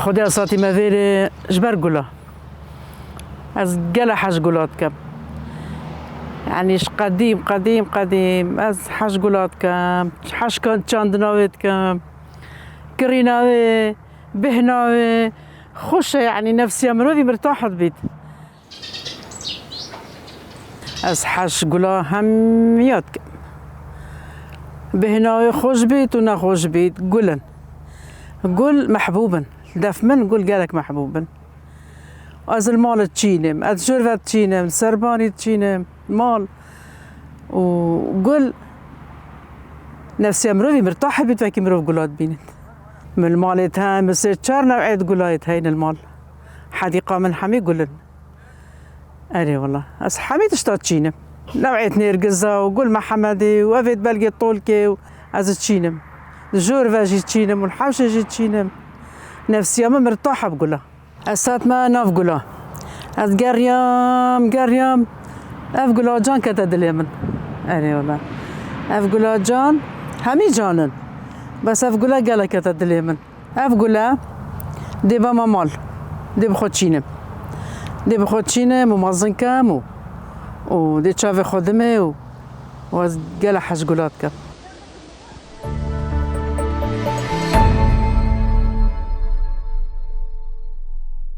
خودی اساتی مفیر جبر گلا از گل حش گلات کم یعنیش قدیم قدیم قدیم از حش گلات کم حش چند ناوید کم کریناوی بهناوی خوشه يعني نفسي مروي مرتاحة بيت از حش گلا هم یاد کم بهناوي خوش بيت و نخوش بيت گلن گل محبوبا دف من گل قالك محبوبا از المال تشينم از جرفة تشينم سرباني تشينم مال وقل نفسي مروي مرتاحة بيت وكي مروي قلات بينت من المالتها مسير شار نوعية قلايت هين المال حديقة من حمي قلن أري والله أس حمي تشتات تشينم نوعية نيرقزة وقل محمدي وأفيد بلقي طولكي از تشينم الجورفة جي تشينم والحوشة جي تشينم نفسي أما مرتاحة بقولها أسات ما ناف قولها أز قريام أف قولها جان كتدلي من أري والله أف قولها جان همي جانن بس أف قولها قالها كتدلي من أف قولها دي بما مال دي بخود تشينم دي بخود تشينم ومازن كام ودي تشافي خدمي وأز قالها حش قولات كام